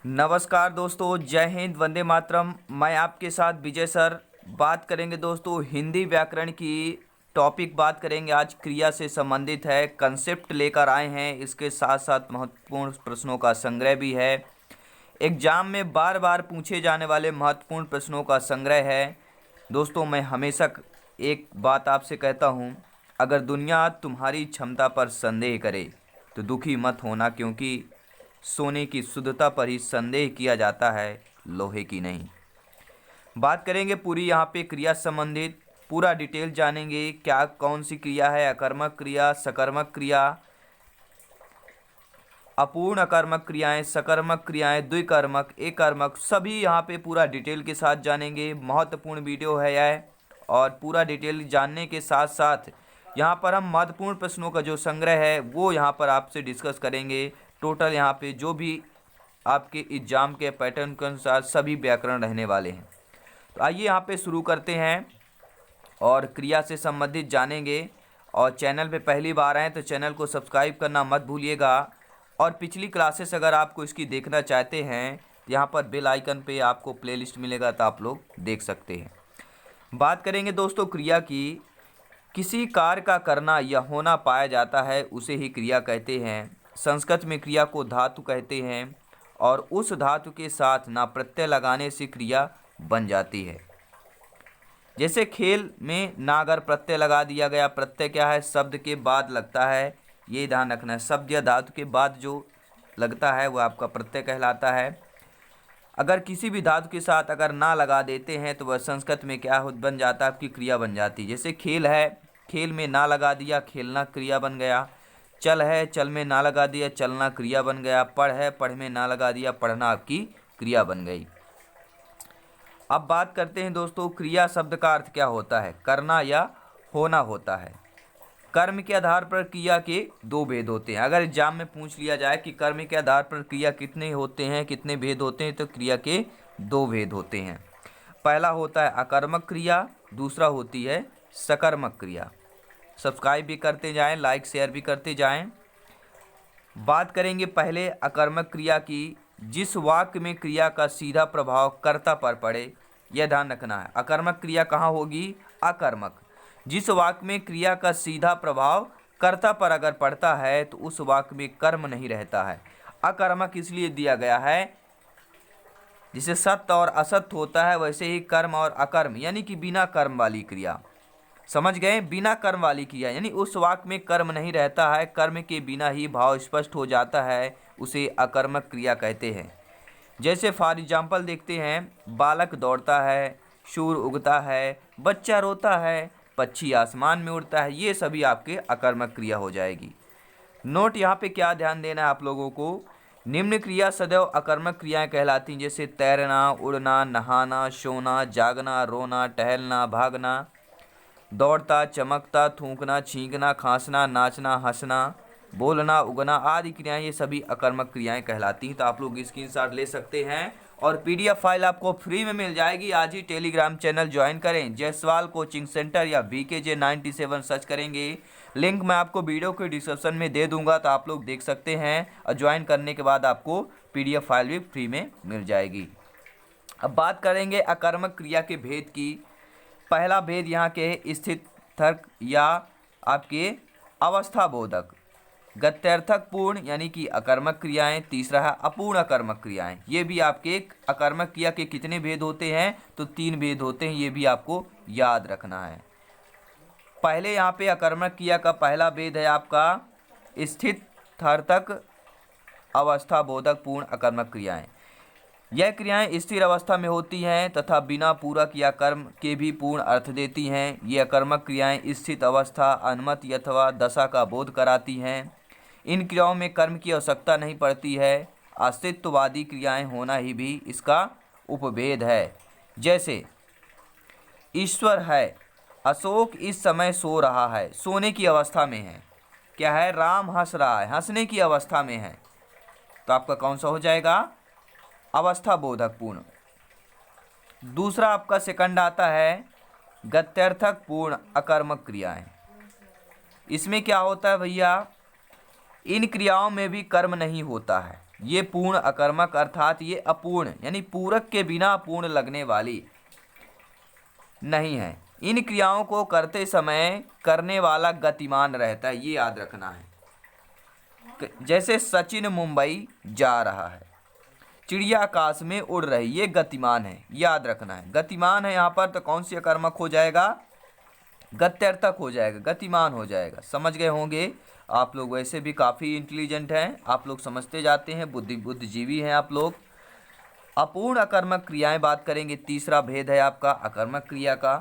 नमस्कार दोस्तों, जय हिंद, वंदे मातरम। मैं आपके साथ विजय सर बात करेंगे दोस्तों हिंदी व्याकरण की टॉपिक बात करेंगे। आज क्रिया से संबंधित है, कंसेप्ट लेकर आए हैं। इसके साथ साथ महत्वपूर्ण प्रश्नों का संग्रह भी है। एग्जाम में बार बार पूछे जाने वाले महत्वपूर्ण प्रश्नों का संग्रह है। दोस्तों, मैं हमेशा एक बात आपसे कहता हूँ, अगर दुनिया तुम्हारी क्षमता पर संदेह करे तो दुखी मत होना, क्योंकि सोने की शुद्धता पर ही संदेह किया जाता है, लोहे की नहीं। बात करेंगे पूरी यहाँ पे क्रिया संबंधित, पूरा डिटेल जानेंगे। क्या कौन सी क्रिया है, अकर्मक क्रिया, सकर्मक क्रिया, अपूर्ण अकर्मक क्रियाएं, सकर्मक क्रियाएं, द्विकर्मक, एककर्मक, सभी यहाँ पे पूरा डिटेल के साथ जानेंगे। महत्वपूर्ण वीडियो है यह, और पूरा डिटेल जानने के साथ साथ यहाँ पर हम महत्वपूर्ण प्रश्नों का जो संग्रह है वो यहाँ पर आपसे डिस्कस करेंगे। टोटल यहाँ पे जो भी आपके एग्जाम के पैटर्न के अनुसार सभी व्याकरण रहने वाले हैं। तो आइए यहाँ पे शुरू करते हैं और क्रिया से संबंधित जानेंगे। और चैनल पे पहली बार आए तो चैनल को सब्सक्राइब करना मत भूलिएगा। और पिछली क्लासेस अगर आपको इसकी देखना चाहते हैं, यहाँ पर बेल आइकन पे आपको प्लेलिस्ट मिलेगा, तो आप लोग देख सकते हैं। बात करेंगे दोस्तों क्रिया की। किसी कार्य का करना या होना पाया जाता है उसे ही क्रिया कहते हैं। संस्कृत में क्रिया को धातु कहते हैं, और उस धातु के साथ ना प्रत्यय लगाने से क्रिया बन जाती है। जैसे खेल में ना अगर प्रत्यय लगा दिया गया, प्रत्यय क्या है, शब्द के बाद लगता है, ये ध्यान रखना है। शब्द या धातु के बाद जो लगता है वो आपका प्रत्यय कहलाता है। अगर किसी भी धातु के साथ अगर ना लगा देते हैं तो वह संस्कृत में क्या बन जाता है, आपकी क्रिया बन जाती है। जैसे खेल है, खेल में ना लगा दिया, खेलना क्रिया बन गया। चल है, चल में ना लगा दिया, चलना क्रिया बन गया। पढ़ है, पढ़ में ना लगा दिया, पढ़ना आपकी क्रिया बन गई। अब बात करते हैं दोस्तों, क्रिया शब्द का अर्थ क्या होता है, करना या होना होता है। कर्म के आधार पर क्रिया के दो भेद होते हैं। अगर एग्जाम में पूछ लिया जाए कि कर्म के आधार पर क्रिया कितने होते हैं, कितने भेद होते हैं, तो क्रिया के दो भेद होते हैं। पहला होता है अकर्मक क्रिया, दूसरा होती है सकर्मक क्रिया। सब्सक्राइब भी करते जाएं, लाइक शेयर भी करते जाएं। बात करेंगे पहले अकर्मक क्रिया की। जिस वाक्य में क्रिया का सीधा प्रभाव कर्ता पर पड़े, यह ध्यान रखना है। अकर्मक क्रिया कहाँ होगी, अकर्मक। जिस वाक्य में क्रिया का सीधा प्रभाव कर्ता पर अगर पड़ता है तो उस वाक्य में कर्म नहीं रहता है। अकर्मक इसलिए दिया गया है, जिसे सत्य और असत्य होता है वैसे ही कर्म और अकर्म, यानी कि बिना कर्म वाली क्रिया। समझ गए, बिना कर्म वाली क्रिया यानी उस वाक्य में कर्म नहीं रहता है, कर्म के बिना ही भाव स्पष्ट हो जाता है, उसे अकर्मक क्रिया कहते हैं। जैसे फॉर एग्जाम्पल देखते हैं, बालक दौड़ता है, सूर्य उगता है, बच्चा रोता है, पक्षी आसमान में उड़ता है, ये सभी आपके अकर्मक क्रिया हो जाएगी। नोट यहाँ पे क्या ध्यान देना है आप लोगों को, निम्न क्रिया सदैव अकर्मक क्रियाएं कहलाती हैं। जैसे तैरना, उड़ना, नहाना, सोना, जागना, रोना, टहलना, भागना, दौड़ता, चमकता, थूकना, छींकना, खांसना, नाचना, हंसना, बोलना, उगना आदि क्रियाएं, ये सभी अकर्मक क्रियाएं कहलाती हैं। तो आप लोग स्क्रीनशॉट ले सकते हैं, और पीडीएफ फाइल आपको फ्री में मिल जाएगी। आज ही टेलीग्राम चैनल ज्वाइन करें, जयसवाल कोचिंग सेंटर या VKJ97 सर्च करेंगे। लिंक मैं आपको वीडियो के डिस्क्रिप्शन में दे दूंगा, तो आप लोग देख सकते हैं, और ज्वाइन करने के बाद आपको पीडीएफ फाइल भी फ्री में मिल जाएगी। अब बात करेंगे अकर्मक क्रिया के भेद की। पहला भेद यहाँ के स्थित तर्क या आपके अवस्था बोधक, गत्यर्थक पूर्ण यानी कि अकर्मक क्रियाएं। तीसरा है अपूर्ण अकर्मक क्रियाएं। ये भी आपके अकर्मक क्रिया के कितने भेद होते हैं, तो 3 भेद होते हैं, ये भी आपको याद रखना है। पहले यहाँ पे अकर्मक क्रिया का पहला भेद है आपका स्थित थर्तक अवस्था बोधक पूर्ण अकर्मक क्रियाएं। यह क्रियाएं स्थिर अवस्था में होती हैं तथा बिना पूरक या कर्म के भी पूर्ण अर्थ देती हैं। ये अकर्मक क्रियाएं स्थित अवस्था, अनुमति अथवा दशा का बोध कराती हैं। इन क्रियाओं में कर्म की आवश्यकता नहीं पड़ती है। अस्तित्ववादी क्रियाएं होना ही भी इसका उपभेद है। जैसे ईश्वर है, अशोक इस समय सो रहा है, सोने की अवस्था में है। क्या है, राम हंस रहा है, हंसने की अवस्था में है। तो आपका कौन सा हो जाएगा, अवस्था बोधक पूर्ण। दूसरा आपका सेकंड आता है गत्यर्थक पूर्ण अकर्मक क्रियाएं। इसमें क्या होता है भैया, इन क्रियाओं में भी कर्म नहीं होता है। ये पूर्ण अकर्मक अर्थात ये अपूर्ण यानी पूरक के बिना अपूर्ण लगने वाली नहीं है। इन क्रियाओं को करते समय करने वाला गतिमान रहता है, ये याद रखना है। जैसे सचिन मुंबई जा रहा है, चिड़िया आकाश में उड़ रही, ये गतिमान है, याद रखना है। गतिमान है यहाँ पर तो कौन सी अकर्मक हो जाएगा? गत्यर्थक हो जाएगा, गतिमान हो जाएगा। समझ गए होंगे आप लोग, वैसे भी काफ़ी इंटेलिजेंट हैं आप लोग, समझते जाते हैं, बुद्धिजीवी हैं आप लोग। अपूर्ण अकर्मक क्रियाएं बात करेंगे। तीसरा भेद है आपका अकर्मक क्रिया का।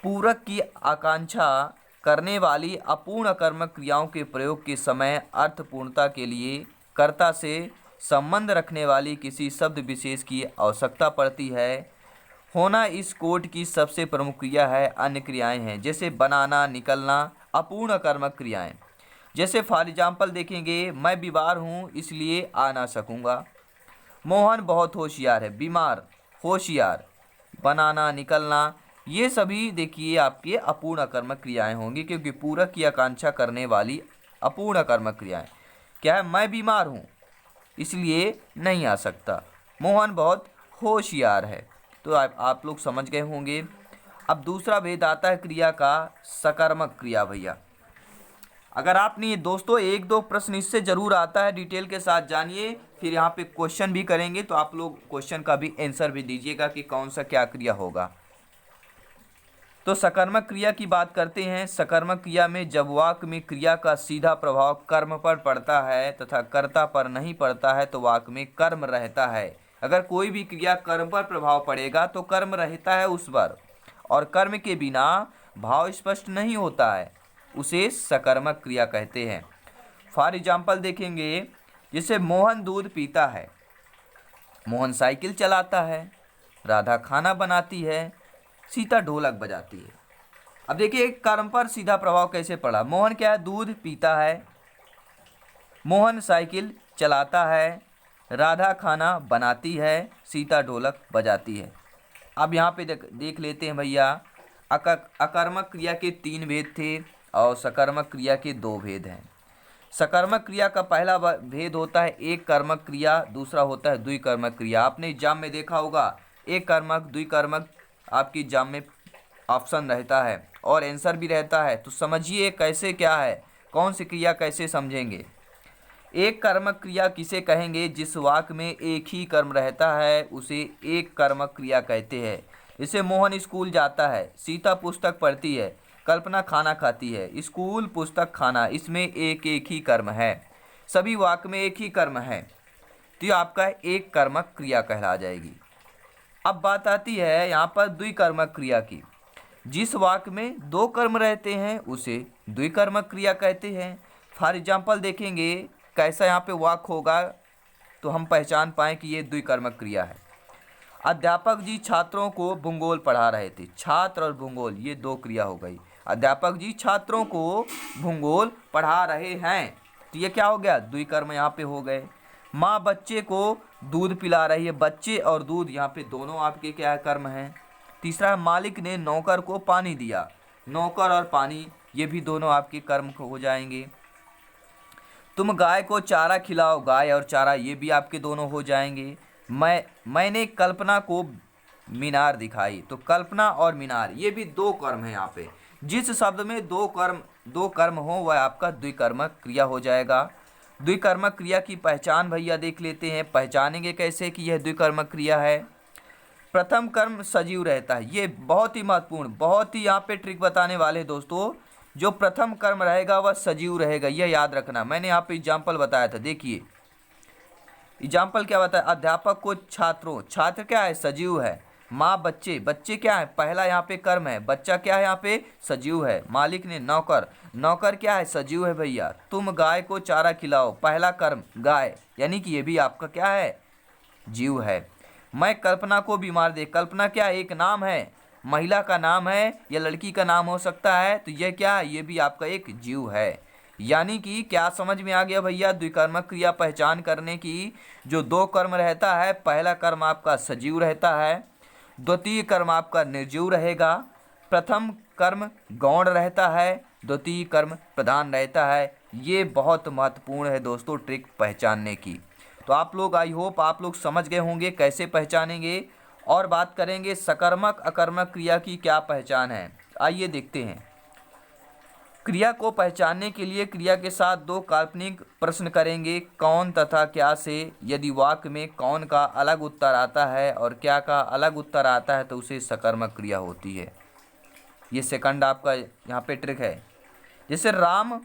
पूरक की आकांक्षा करने वाली अपूर्ण अकर्मक क्रियाओं के प्रयोग के समय अर्थपूर्णता के लिए कर्ता से संबंध रखने वाली किसी शब्द विशेष की आवश्यकता पड़ती है। होना इस कोट की सबसे प्रमुख क्रिया है। अन्य क्रियाएं हैं जैसे बनाना, निकलना, अपूर्ण अकर्मक क्रियाएं। जैसे फॉर एग्जाम्पल देखेंगे, मैं बीमार हूँ इसलिए आ ना सकूँगा। मोहन बहुत होशियार है, बीमार, होशियार, बनाना, निकलना, ये सभी देखिए आपके अपूर्ण अकर्मक क्रियाएं होंगी, क्योंकि पूरक की आकांक्षा करने वाली अपूर्ण अकर्मक क्रियाएं। क्या है? मैं बीमार हूँ इसलिए नहीं आ सकता। मोहन बहुत होशियार है। तो आप लोग समझ गए होंगे। अब दूसरा भेद आता है क्रिया का सकर्मक क्रिया। भैया अगर आपने ये दोस्तों एक दो प्रश्न इससे जरूर आता है, डिटेल के साथ जानिए, फिर यहाँ पे क्वेश्चन भी करेंगे तो आप लोग क्वेश्चन का भी आंसर भी दीजिएगा कि कौन सा क्या क्रिया होगा। तो सकर्मक क्रिया की बात करते हैं। सकर्मक क्रिया में जब वाक्य में क्रिया का सीधा प्रभाव कर्म पर पड़ता है तथा कर्ता पर नहीं पड़ता है तो वाक्य में कर्म रहता है। अगर कोई भी क्रिया कर्म पर प्रभाव पड़ेगा तो कर्म रहता है उस पर, और कर्म के बिना भाव स्पष्ट नहीं होता है, उसे सकर्मक क्रिया कहते हैं। फॉर एग्जाम्पल देखेंगे, जैसे मोहन दूध पीता है, मोहन साइकिल चलाता है, राधा खाना बनाती है, सीता ढोलक बजाती है। अब देखिए कर्म पर सीधा प्रभाव कैसे पड़ा। मोहन क्या है? दूध पीता है, मोहन साइकिल चलाता है, राधा खाना बनाती है, सीता ढोलक बजाती है। अब यहाँ पे देख लेते हैं भैया, अकर्मक क्रिया के 3 भेद थे और सकर्मक क्रिया के 2 भेद हैं। सकर्मक क्रिया का पहला भेद होता है एक कर्मक क्रिया, दूसरा होता है द्विकर्मक क्रिया। आपने एग्जाम में देखा होगा एक कर्मक, द्विकर्मक आपकी एग्जाम में ऑप्शन रहता है और आंसर भी रहता है। तो समझिए कैसे क्या है, कौन सी क्रिया कैसे समझेंगे। एक कर्मक क्रिया किसे कहेंगे? जिस वाक्य में एक ही कर्म रहता है उसे एक कर्मक क्रिया कहते हैं। जैसे मोहन स्कूल जाता है, सीता पुस्तक पढ़ती है, कल्पना खाना खाती है। स्कूल, पुस्तक, खाना, इसमें एक एक ही कर्म है, सभी वाक्य में एक ही कर्म है, तो ये आपका एक कर्मक क्रिया कहला जाएगी। अब बात आती है यहाँ पर द्विकर्मक क्रिया की। जिस वाक्य में 2 कर्म रहते हैं उसे द्विकर्मक क्रिया कहते हैं। फॉर एग्जाम्पल देखेंगे कैसा यहाँ पे वाक्य होगा तो हम पहचान पाएँ कि ये द्विकर्मक क्रिया है। अध्यापक जी छात्रों को भूगोल पढ़ा रहे थे। छात्र और भूगोल ये 2 क्रिया हो गई। अध्यापक जी छात्रों को भूगोल पढ़ा रहे हैं, तो ये क्या हो गया? द्विकर्म यहाँ पे हो गए। माँ बच्चे को दूध पिला रही है। बच्चे और दूध यहाँ पे दोनों आपके क्या है? कर्म हैं। तीसरा है मालिक ने नौकर को पानी दिया। नौकर और पानी ये भी दोनों आपके कर्म हो जाएंगे। तुम गाय को चारा खिलाओ। गाय और चारा ये भी आपके दोनों हो जाएंगे। मैंने कल्पना को मीनार दिखाई। तो कल्पना और मीनार ये भी 2 कर्म है यहाँ पे। जिस शब्द में 2 कर्म हो वह आपका द्विकर्मक क्रिया हो जाएगा। द्विकर्मक क्रिया की पहचान भैया देख लेते हैं। पहचानेंगे कैसे कि यह द्विकर्मक क्रिया है? प्रथम कर्म सजीव रहता है। ये बहुत ही महत्वपूर्ण, बहुत ही यहाँ पे ट्रिक बताने वाले दोस्तों। जो प्रथम कर्म रहेगा वह सजीव रहेगा, यह याद रखना। मैंने यहाँ पे एग्जाम्पल बताया था, देखिए एग्जाम्पल क्या बताया। अध्यापक को छात्रों, छात्र क्या है? सजीव है। माँ बच्चे, बच्चे क्या है? पहला यहाँ पे कर्म है। बच्चा क्या है? यहाँ पे सजीव है। मालिक ने नौकर, नौकर क्या है? सजीव है भैया। तुम गाय को चारा खिलाओ, पहला कर्म गाय, यानी कि ये भी आपका क्या है? जीव है। मैं कल्पना को बीमार देख, कल्पना क्या है? एक नाम है, महिला का नाम है या लड़की का नाम हो सकता है, तो यह क्या है? ये भी आपका एक जीव है। यानी कि क्या समझ में आ गया भैया? द्विकर्मक क्रिया पहचान करने की। जो 2 कर्म रहता है, पहला कर्म आपका सजीव रहता है, द्वितीय कर्म आपका निर्जीव रहेगा, प्रथम कर्म गौण रहता है, द्वितीय कर्म प्रधान रहता है। ये बहुत महत्वपूर्ण है दोस्तों ट्रिक पहचानने की। तो आप लोग आई होप आप लोग समझ गए होंगे कैसे पहचानेंगे। और बात करेंगे सकर्मक अकर्मक क्रिया की क्या पहचान है। आइए देखते हैं। क्रिया को पहचानने के लिए क्रिया के साथ दो काल्पनिक प्रश्न करेंगे, कौन तथा क्या से। यदि वाक्य में कौन का अलग उत्तर आता है और क्या का अलग उत्तर आता है तो उसे सकर्मक क्रिया होती है। ये सेकंड आपका यहाँ पे ट्रिक है। जैसे राम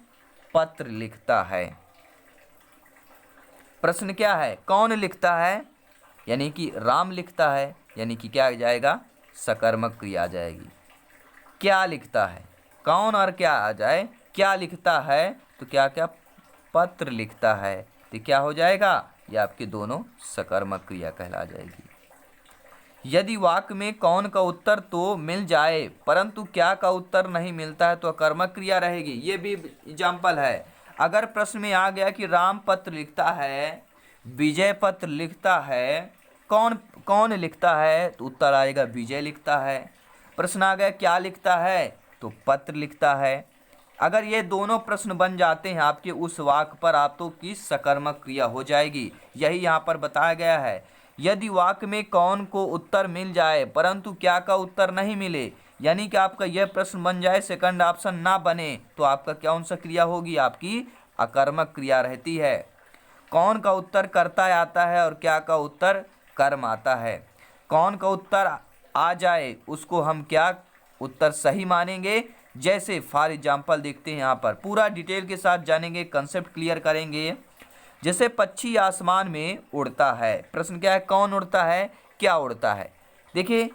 पत्र लिखता है, प्रश्न क्या है, कौन लिखता है, यानी कि राम लिखता है, यानी कि क्या आ जाएगा, सकर्मक क्रिया आ जाएगी। क्या लिखता है, कौन और क्या आ जाए, क्या लिखता है तो क्या क्या, पत्र लिखता है, तो क्या हो जाएगा, ये आपके दोनों सकर्मक क्रिया कहला जाएगी। यदि वाक्य में कौन का उत्तर तो मिल जाए परंतु क्या का उत्तर नहीं मिलता है तो अकर्मक क्रिया रहेगी। ये भी एग्जाम्पल है। अगर प्रश्न में आ गया कि राम पत्र लिखता है, विजय पत्र लिखता है, कौन कौन लिखता है तो उत्तर आएगा विजय लिखता है। प्रश्न आ गया क्या लिखता है तो पत्र लिखता है। अगर ये दोनों प्रश्न बन जाते हैं आपके उस वाक्य पर, आप तो की सकर्मक क्रिया हो जाएगी। यही यहाँ पर बताया गया है। यदि वाक्य में कौन को उत्तर मिल जाए परंतु क्या का उत्तर नहीं मिले, यानी कि आपका यह प्रश्न बन जाए, सेकंड ऑप्शन ना बने, तो आपका कौन सा क्रिया होगी, आपकी अकर्मक क्रिया रहती है। कौन का उत्तर कर्ता आता है और क्या का उत्तर कर्म आता है। कौन का उत्तर आ जाए उसको हम क्या उत्तर सही मानेंगे। जैसे फॉर एग्जाम्पल देखते हैं, यहाँ पर पूरा डिटेल के साथ जानेंगे, कंसेप्ट क्लियर करेंगे। जैसे पक्षी आसमान में उड़ता है, प्रश्न क्या है, कौन उड़ता है, क्या उड़ता है। देखिए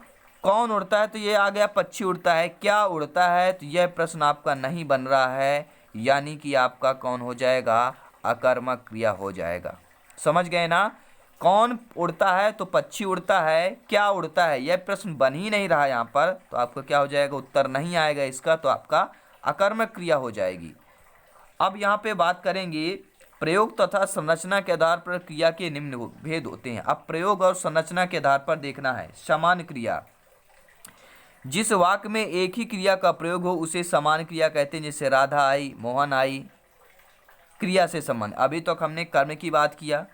कौन उड़ता है तो ये आ गया पक्षी उड़ता है, क्या उड़ता है तो यह प्रश्न आपका नहीं बन रहा है, यानी कि आपका कौन हो जाएगा, अकर्मक क्रिया हो जाएगा। समझ गए ना। कौन उड़ता है तो पक्षी उड़ता है, क्या उड़ता है यह प्रश्न बन ही नहीं रहा यहाँ पर, तो आपका क्या हो जाएगा, उत्तर नहीं आएगा इसका, तो आपका अकर्मक क्रिया हो जाएगी। अब यहाँ पे बात करेंगे प्रयोग तथा संरचना के आधार पर क्रिया के निम्न भेद होते हैं। अब प्रयोग और संरचना के आधार पर देखना है। समान क्रिया, जिस वाक्य में एक ही क्रिया का प्रयोग हो उसे समान क्रिया कहते हैं। जैसे राधा आई, मोहन आई, क्रिया से संबंध। अभी तक हमने कर्म की बात किया,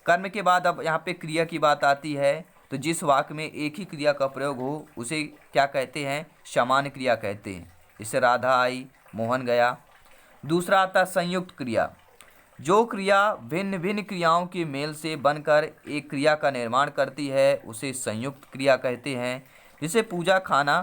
कर्म के बाद अब यहाँ पे क्रिया की बात आती है। तो जिस वाक्य में एक ही क्रिया का प्रयोग हो उसे क्या कहते हैं, समान क्रिया कहते हैं। जैसे राधा आई, मोहन गया। दूसरा आता है संयुक्त क्रिया, जो क्रिया भिन्न भिन्न क्रियाओं के मेल से बनकर एक क्रिया का निर्माण करती है उसे संयुक्त क्रिया कहते हैं। जैसे पूजा खाना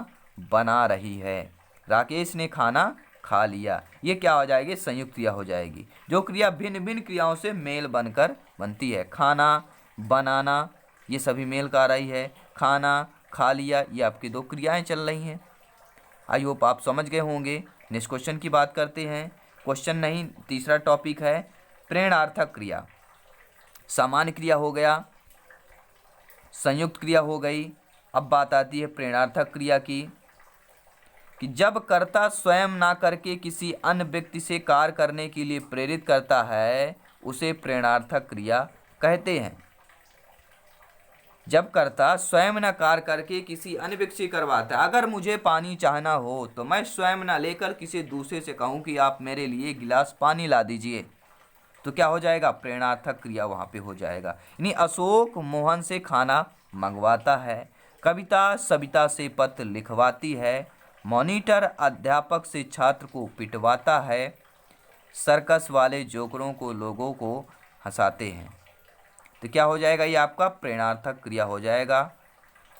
बना रही है, राकेश ने खाना खा लिया, ये क्या हो जाएगी, संयुक्त क्रिया हो जाएगी। जो क्रिया भिन्न भिन्न क्रियाओं से मेल बनकर बनती है, खाना, बनाना, ये सभी मेल का रही है। खाना, खा लिया, ये आपकी दो क्रियाएं चल रही हैं। आई होप आप समझ गए होंगे। नेक्स्ट क्वेश्चन की बात करते हैं। क्वेश्चन नहीं, तीसरा टॉपिक है प्रेरणार्थक क्रिया। सामान्य क्रिया हो गया, संयुक्त क्रिया हो गई। अब बात आती है प्रेरणार्थक क्रिया की, कि जब कर्ता स्वयं ना करके किसी अन्य व्यक्ति से कार्य करने के लिए प्रेरित करता है उसे प्रेरणार्थक क्रिया कहते हैं। जब कर्ता स्वयं न कार्य करके किसी अन्य व्यक्ति से करवाता है, अगर मुझे पानी चाहना हो तो मैं स्वयं न लेकर किसी दूसरे से कहूँ कि आप मेरे लिए गिलास पानी ला दीजिए, तो क्या हो जाएगा, प्रेरणार्थक क्रिया वहाँ पे हो जाएगा। यानी अशोक मोहन से खाना मंगवाता है, कविता सविता से पत्र लिखवाती है, मॉनिटर अध्यापक से छात्र को पिटवाता है, सर्कस वाले जोकरों को लोगों को हंसाते हैं। तो क्या हो जाएगा, ये आपका प्रेरणार्थक क्रिया हो जाएगा।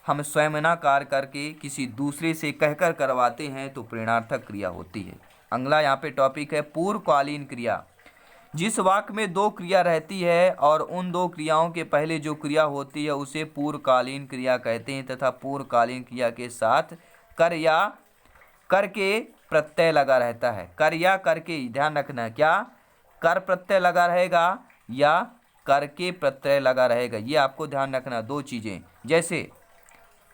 हम स्वयं ना कार्य करके किसी दूसरे से कहकर करवाते हैं तो प्रेरणार्थक क्रिया होती है। अगला यहाँ पे टॉपिक है पूर्वकालीन क्रिया। जिस वाक्य में दो क्रिया रहती है और उन दो क्रियाओं के पहले जो क्रिया होती है उसे पूर्वकालीन क्रिया कहते हैं, तथा पूर्वकालीन क्रिया के साथ कर या करके प्रत्यय लगा रहता है। कर या करके, ध्यान रखना, क्या कर प्रत्यय लगा रहेगा या करके प्रत्यय लगा रहेगा, ये आपको ध्यान रखना, दो चीज़ें। जैसे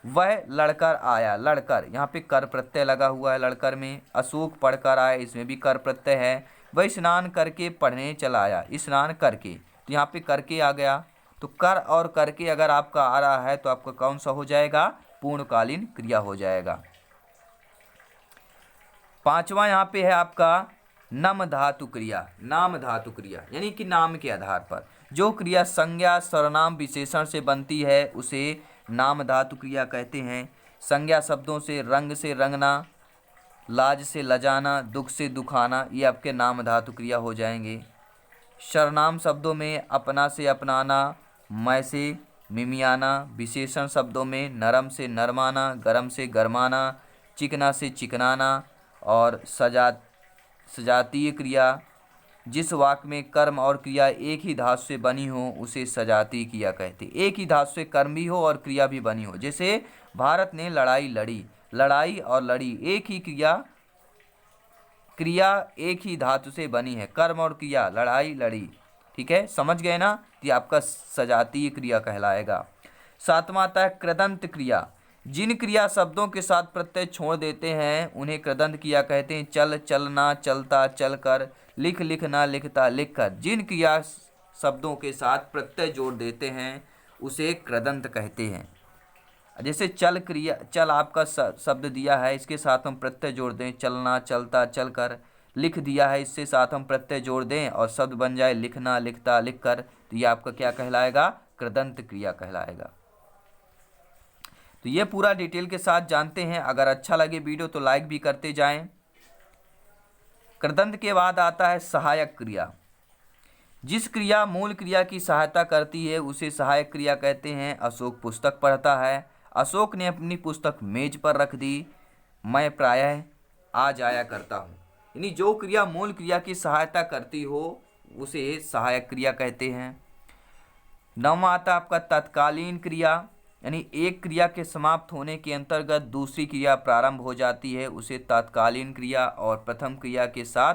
वह लड़कर आया, लड़कर यहाँ पे कर प्रत्यय लगा हुआ है लड़कर में। अशोक पढ़कर आया, इसमें भी कर प्रत्यय है। वह स्नान करके पढ़ने चला आया, स्नान करके, तो यहाँ पे करके आ गया। तो कर और करके अगर आपका आ रहा है तो आपका कौन सा हो जाएगा, पूर्णकालीन क्रिया हो जाएगा। पांचवा यहाँ पे है आपका नम धातु क्रिया, नाम धातु क्रिया यानी कि नाम के आधार पर जो क्रिया संज्ञा सर्वनाम विशेषण से बनती है उसे नाम धातु क्रिया कहते हैं। संज्ञा शब्दों से रंग से रंगना, लाज से लजाना, दुख से दुखाना, ये आपके नाम धातु क्रिया हो जाएंगे। सर्वनाम शब्दों में अपना से अपनाना, मैं से मिमियाना। विशेषण शब्दों में नरम से नरमाना, गरम से गरमाना, चिकना से चिकनाना। और सजातीय क्रिया, जिस वाक्य में कर्म और क्रिया एक ही धातु से बनी हो उसे सजातीय क्रिया कहते हैं। एक ही धातु से कर्म भी हो और क्रिया भी बनी हो, जैसे भारत ने लड़ाई लड़ी, लड़ाई और लड़ी एक ही क्रिया एक ही धातु से बनी है, कर्म और क्रिया, लड़ाई लड़ी। ठीक है, समझ गए ना? ये आपका सजातीय क्रिया कहलाएगा। सातवां आता है कृदंत क्रिया। जिन क्रिया शब्दों के साथ प्रत्यय छोड़ देते हैं उन्हें कृदंत क्रिया कहते हैं। चल चलना, चलता चलकर, लिख लिखना, लिखता लिखकर। जिन क्रिया शब्दों के साथ प्रत्यय जोड़ देते हैं उसे कृदंत कहते हैं। जैसे चल क्रिया, चल आपका शब्द दिया है, इसके साथ हम प्रत्यय जोड़ दें, चलना, चलता, चलकर। लिख दिया है, इससे साथ हम प्रत्यय जोड़ दें और शब्द बन जाए लिखना, लिखता, लिखकर, तो ये आपका क्या कहलाएगा? कृदंत क्रिया कहलाएगा। तो ये पूरा डिटेल के साथ जानते हैं। अगर अच्छा लगे वीडियो तो लाइक भी करते जाएं। कृदंत के बाद आता है सहायक क्रिया। जिस क्रिया मूल क्रिया की सहायता करती है उसे सहायक क्रिया कहते हैं। अशोक पुस्तक पढ़ता है। अशोक ने अपनी पुस्तक मेज पर रख दी। मैं प्रायः आ जाया करता हूँ। यानी जो क्रिया मूल क्रिया की सहायता करती हो उसे सहायक क्रिया कहते हैं। नौवां आता आपका तत्कालीन क्रिया, यानी एक क्रिया के समाप्त होने के अंतर्गत दूसरी क्रिया प्रारंभ हो जाती है उसे तत्कालीन क्रिया, और प्रथम क्रिया के साथ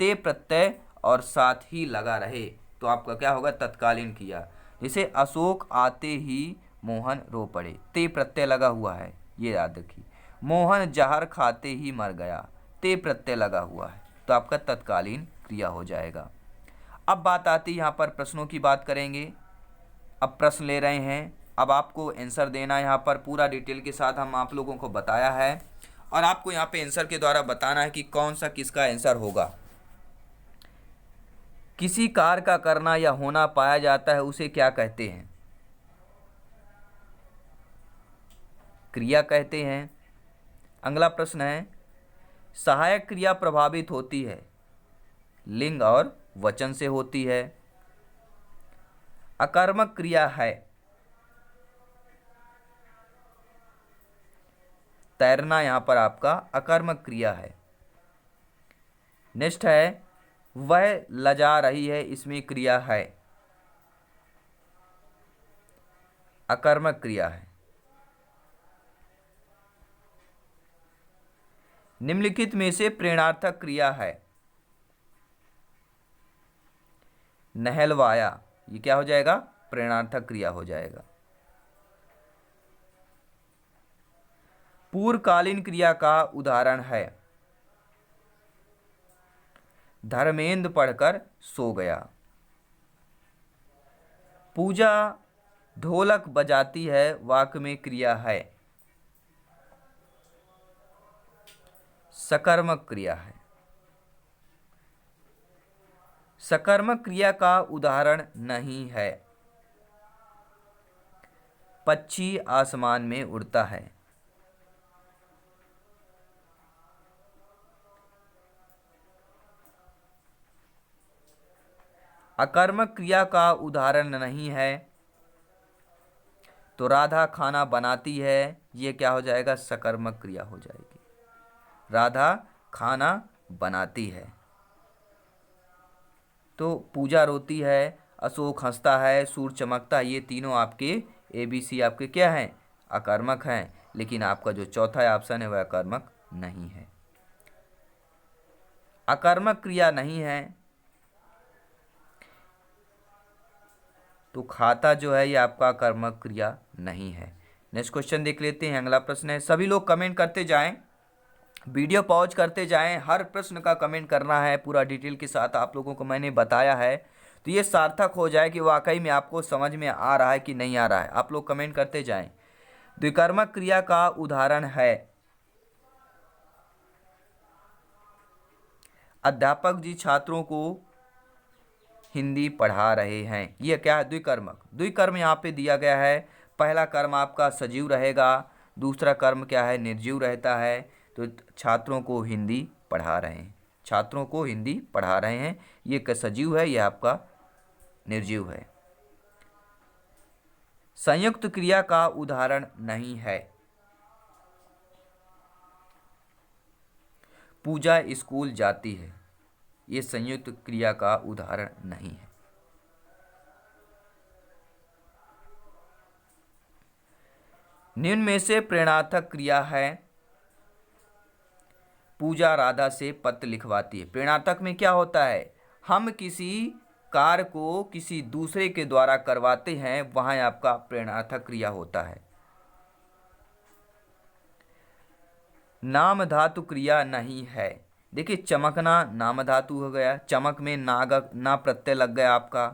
ते प्रत्यय और साथ ही लगा रहे तो आपका क्या होगा? तत्कालीन क्रिया। जैसे अशोक आते ही मोहन रो पड़े, ते प्रत्यय लगा हुआ है, ये याद रखिए। मोहन जहर खाते ही मर गया, ते प्रत्यय लगा हुआ है, तो आपका तत्कालीन क्रिया हो जाएगा। अब बात आती है यहाँ पर प्रश्नों की बात करेंगे। अब प्रश्न ले रहे हैं, अब आपको आंसर देना है। यहाँ पर पूरा डिटेल के साथ हम आप लोगों को बताया है और आपको यहाँ पे आंसर के द्वारा बताना है कि कौन सा किसका आंसर होगा। किसी कार्य का करना या होना पाया जाता है उसे क्या कहते हैं? क्रिया कहते हैं। अगला प्रश्न है, सहायक क्रिया प्रभावित होती है, लिंग और वचन से होती है। अकर्मक क्रिया है, तैरना यहां पर आपका अकर्मक क्रिया है। नेक्स्ट है, वह लजा रही है, इसमें क्रिया है, अकर्मक क्रिया है। निम्नलिखित में से प्रेरणार्थक क्रिया है, नहलवाया, ये क्या हो जाएगा? प्रेरणार्थक क्रिया हो जाएगा। पूर्वकालीन क्रिया का उदाहरण है, धर्मेंद्र पढ़कर सो गया। पूजा ढोलक बजाती है, वाक्य में क्रिया है, सकर्मक क्रिया है। सकर्मक क्रिया का उदाहरण नहीं है, पक्षी आसमान में उड़ता है। अकर्मक क्रिया का उदाहरण नहीं है, तो राधा खाना बनाती है, ये क्या हो जाएगा? सकर्मक क्रिया हो जाएगी। राधा खाना बनाती है। तो पूजा रोती है, अशोक हंसता है, सूर्य चमकता है, ये तीनों आपके ABC आपके क्या हैं? अकर्मक हैं। लेकिन आपका जो चौथा ऑप्शन है वह अकर्मक नहीं है। अकर्मक क्रिया नहीं है तो खाता जो है ये आपका कर्मक क्रिया नहीं है। नेक्स्ट क्वेश्चन देख लेते हैं। अगला प्रश्न है, सभी लोग कमेंट करते जाएं, वीडियो पॉज करते जाएं, हर प्रश्न का कमेंट करना है। पूरा डिटेल के साथ आप लोगों को मैंने बताया है तो ये सार्थक हो जाए कि वाकई में आपको समझ में आ रहा है कि नहीं आ रहा है। आप लोग कमेंट करते जाएं। द्विकर्मक क्रिया का उदाहरण है, अध्यापक जी छात्रों को हिंदी पढ़ा रहे हैं। यह क्या है? द्विकर्मक। द्विकर्म यहाँ पे दिया गया है। पहला कर्म आपका सजीव रहेगा, दूसरा कर्म क्या है? निर्जीव रहता है। तो छात्रों को हिंदी पढ़ा रहे हैं, छात्रों को हिंदी पढ़ा रहे हैं, ये सजीव है, यह आपका निर्जीव है। संयुक्त क्रिया का उदाहरण नहीं है। पूजा स्कूल जाती है, ये संयुक्त क्रिया का उदाहरण नहीं है। निम्न में से प्रेरणार्थक क्रिया है। पूजा राधा से पत्र लिखवाती है। प्रेरणार्थक में क्या होता है? हम किसी कार्य को किसी दूसरे के द्वारा करवाते हैं, वहां आपका प्रेरणार्थक क्रिया होता है। नाम धातु क्रिया नहीं है। देखिए, चमकना नाम धातु हो गया, चमक में ना प्रत्यय लग गया आपका।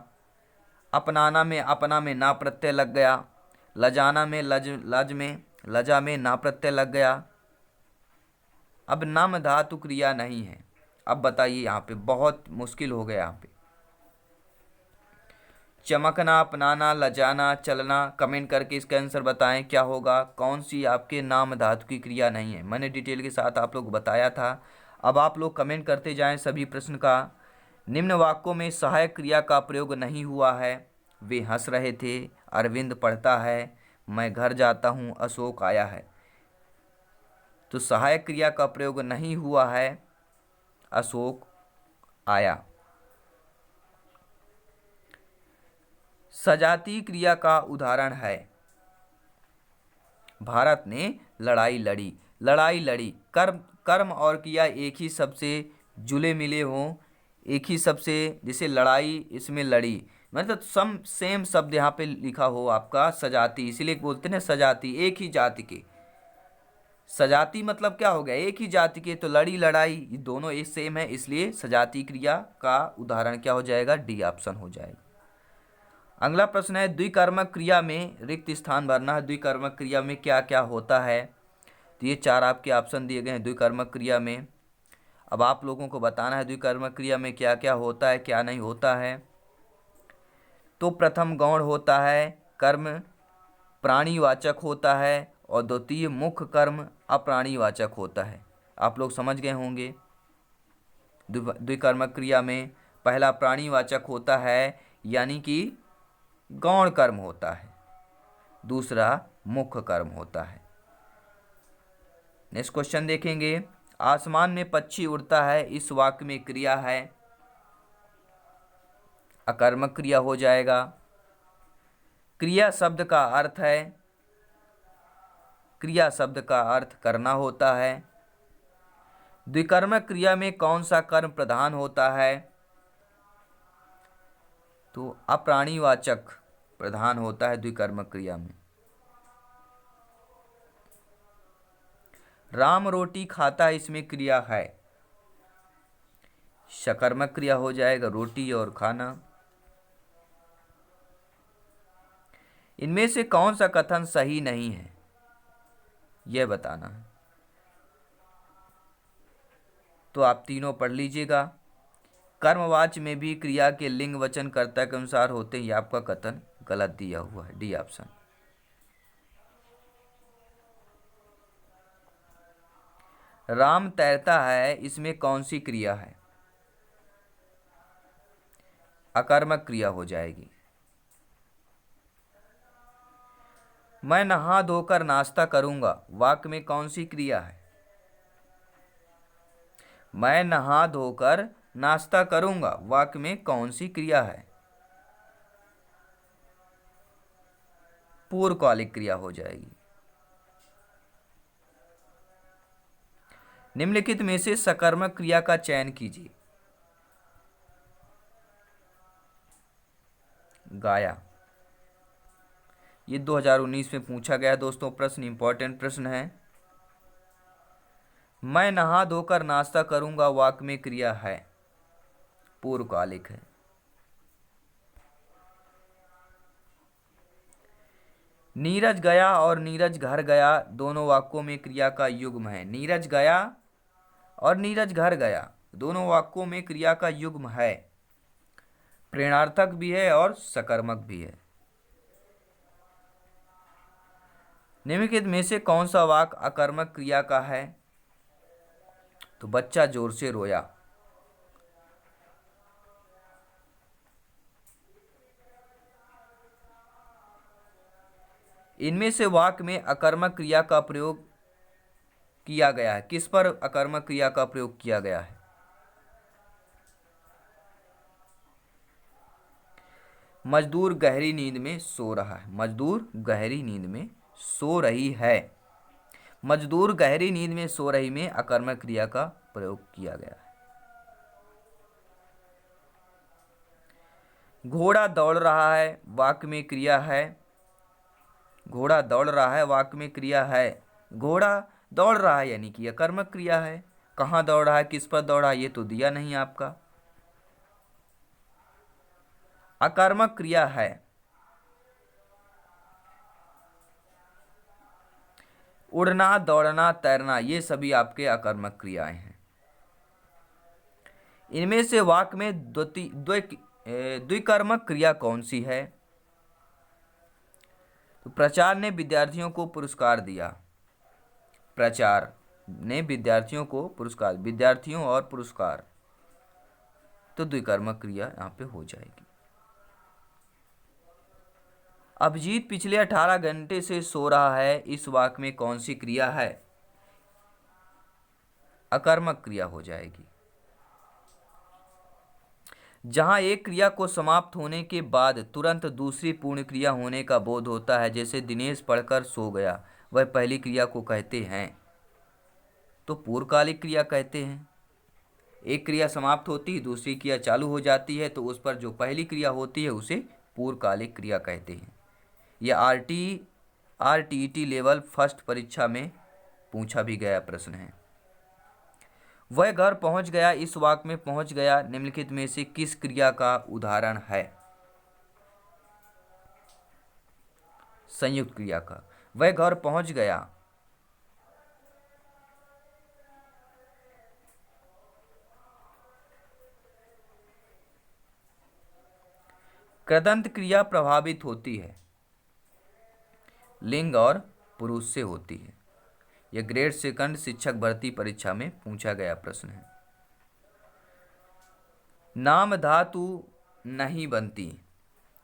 अपनाना में अपना में ना प्रत्यय लग गया। लजाना में लजा में ना प्रत्यय लग गया। अब नाम धातु क्रिया नहीं है। अब बताइए, यहाँ पे बहुत मुश्किल हो गया। यहाँ पे चमकना, अपनाना, लजाना, चलना, कमेंट करके इसका आंसर बताएं क्या होगा, कौन सी आपके नाम धातु की क्रिया नहीं है। मैंने डिटेल के साथ आप लोग बताया था। अब आप लोग कमेंट करते जाएं सभी प्रश्न का। निम्न वाक्यों में सहायक क्रिया का प्रयोग नहीं हुआ है। वे हंस रहे थे, अरविंद पढ़ता है, मैं घर जाता हूँ, अशोक आया है। तो सहायक क्रिया का प्रयोग नहीं हुआ है, अशोक आया। सजातीय क्रिया का उदाहरण है। भारत ने लड़ाई लड़ी। लड़ाई लड़ी, कर्म और क्रिया एक ही शब्द से जुले मिले हों, एक ही शब्द से, जैसे लड़ाई, इसमें लड़ी, मतलब सेम शब्द यहाँ पे लिखा हो आपका सजाती, इसीलिए बोलते हैं सजाती, एक ही जाति के। सजाती मतलब क्या हो गया? एक ही जाति के। तो लड़ी लड़ाई ये दोनों एक सेम है, इसलिए सजाती क्रिया का उदाहरण क्या हो जाएगा? डी ऑप्शन हो जाएगा। अगला प्रश्न है, द्विकर्मक क्रिया में रिक्त स्थान भरना है। द्विकर्मक क्रिया में क्या क्या होता है? तो ये चार आपके ऑप्शन दिए गए हैं द्विकर्मक क्रिया में। अब आप लोगों को बताना है द्विकर्मक क्रिया में क्या क्या होता है, क्या नहीं होता है। तो प्रथम गौण होता है, कर्म प्राणीवाचक होता है, और द्वितीय मुख्य कर्म अप्राणीवाचक होता है। आप लोग समझ गए होंगे। द्विकर्मक क्रिया में पहला प्राणीवाचक होता है, यानी कि गौण कर्म होता है, दूसरा मुख्य कर्म होता है। नेक्स्ट क्वेश्चन देखेंगे, आसमान में पक्षी उड़ता है, इस वाक्य में क्रिया है, अकर्मक क्रिया हो जाएगा। क्रिया शब्द का अर्थ है, क्रिया शब्द का अर्थ करना होता है। द्विकर्मक क्रिया में कौन सा कर्म प्रधान होता है? तो अप्राणीवाचक प्रधान होता है द्विकर्मक क्रिया में। राम रोटी खाता है, इसमें क्रिया है, सकर्मक क्रिया हो जाएगा, रोटी और खाना। इनमें से कौन सा कथन सही नहीं है, यह बताना है। तो आप तीनों पढ़ लीजिएगा। कर्मवाच्य में भी क्रिया के लिंग वचन कर्ता के अनुसार होते हैं, यह आपका कथन गलत दिया हुआ है, डी ऑप्शन। राम तैरता है, इसमें कौन सी क्रिया है? अकर्मक क्रिया हो जाएगी। मैं नहा धोकर नाश्ता करूंगा, वाक्य में कौन सी क्रिया है? मैं नहा धोकर नाश्ता करूंगा, वाक्य में कौन सी क्रिया है? पूर्वकालिक क्रिया हो जाएगी। निम्नलिखित में से सकर्मक क्रिया का चयन कीजिए। गाया, ये 2019 में पूछा गया दोस्तों प्रश्न, इंपॉर्टेंट प्रश्न है। मैं नहा धोकर नाश्ता करूंगा, वाक्य में क्रिया है, पूर्वकालिक है। नीरज गया और नीरज घर गया, दोनों वाक्यों में क्रिया का युग्म है। नीरज गया और नीरज घर गया, दोनों वाक्यों में क्रिया का युग्म है, प्रेरणार्थक भी है और सकर्मक भी है। निम्नलिखित में से कौन सा वाक्य अकर्मक क्रिया का है? तो बच्चा जोर से रोया। इनमें से वाक्य में अकर्मक क्रिया का प्रयोग किया गया है, किस पर अकर्मक क्रिया का प्रयोग किया गया है? मजदूर गहरी नींद में सो रहा है। मजदूर गहरी नींद में सो रही है। मजदूर गहरी नींद में सो रही में अकर्मक क्रिया का प्रयोग किया गया है। घोड़ा दौड़ रहा है, वाक्य में क्रिया है। घोड़ा दौड़ रहा है, वाक्य में क्रिया है। घोड़ा दौड़ रहा है यानी कि अकर्मक क्रिया है। कहाँ दौड़ रहा है, किस पर दौड़ा, ये तो दिया नहीं आपका। अकर्मक क्रिया है। उड़ना, दौड़ना, तैरना, ये सभी आपके अकर्मक क्रियाएं हैं। इनमें से वाक्य में द्विकर्मक क्रिया कौन सी है? तो प्रचार ने विद्यार्थियों को पुरस्कार दिया। प्रचार ने विद्यार्थियों को पुरस्कार, विद्यार्थियों और पुरस्कार, तो द्विकर्मक क्रिया यहाँ पे हो जाएगी। अभिजीत पिछले 18 घंटे से सो रहा है, इस वाक्य में कौन सी क्रिया है? अकर्मक क्रिया हो जाएगी। जहां एक क्रिया को समाप्त होने के बाद तुरंत दूसरी पूर्ण क्रिया होने का बोध होता है, जैसे दिनेश पढ़कर सो गया, वह पहली क्रिया को कहते हैं, तो पूर्वकालिक क्रिया कहते हैं। एक क्रिया समाप्त होती है, दूसरी क्रिया चालू हो जाती है, तो उस पर जो पहली क्रिया होती है उसे पूर्वकालिक क्रिया कहते हैं। यह आरटीईटी लेवल फर्स्ट परीक्षा में पूछा भी गया प्रश्न है। वह घर पहुंच गया, इस वाक्य में पहुंच गया निम्नलिखित में से किस क्रिया का उदाहरण है? संयुक्त क्रिया का। वह घर पहुंच गया। कृदंत क्रिया प्रभावित होती है, लिंग और पुरुष से होती है। यह ग्रेड सेकंड शिक्षक भर्ती परीक्षा में पूछा गया प्रश्न है। नाम धातु नहीं बनती।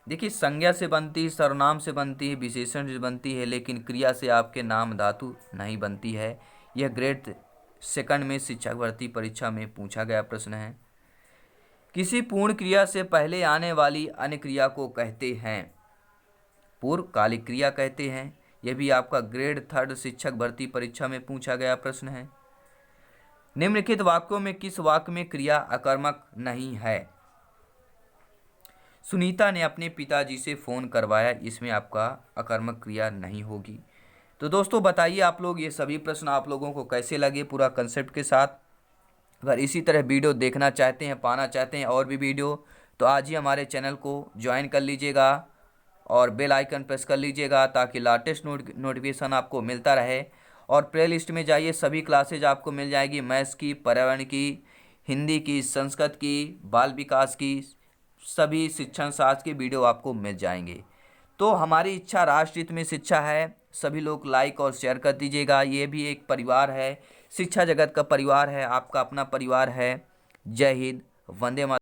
देखिए, संज्ञा से बनती है, सर्वनाम से बनती है, विशेषण से बनती है, लेकिन क्रिया से आपके नाम धातु नहीं बनती है। यह ग्रेड सेकंड में शिक्षक भर्ती परीक्षा में पूछा गया प्रश्न है। किसी पूर्ण क्रिया से पहले आने वाली अन्य क्रिया को कहते हैं पूर्वकालिक क्रिया कहते हैं। यह भी आपका ग्रेड थर्ड शिक्षक भर्ती परीक्षा में पूछा गया प्रश्न है। निम्नलिखित वाक्यों में किस वाक्य में क्रिया अकर्मक नहीं है? सुनीता ने अपने पिताजी से फ़ोन करवाया, इसमें आपका अकर्मक क्रिया नहीं होगी। तो दोस्तों बताइए आप लोग, ये सभी प्रश्न आप लोगों को कैसे लगे पूरा कंसेप्ट के साथ? अगर इसी तरह वीडियो देखना चाहते हैं, पाना चाहते हैं और भी वीडियो, तो आज ही हमारे चैनल को ज्वाइन कर लीजिएगा और बेल आइकन प्रेस कर लीजिएगा, ताकि लेटेस्ट नोटिफिकेशन आपको मिलता रहे। और प्ले लिस्ट में जाइए, सभी क्लासेज आपको मिल जाएगी, मैथ्स की, पर्यावरण की, हिंदी की, संस्कृत की, बाल विकास की, सभी शिक्षण शास्त्र की वीडियो आपको मिल जाएंगे। तो हमारी इच्छा राष्ट्रहित में शिक्षा है, सभी लोग लाइक और शेयर कर दीजिएगा। ये भी एक परिवार है, शिक्षा जगत का परिवार है, आपका अपना परिवार है। जय हिंद, वंदे मातरम।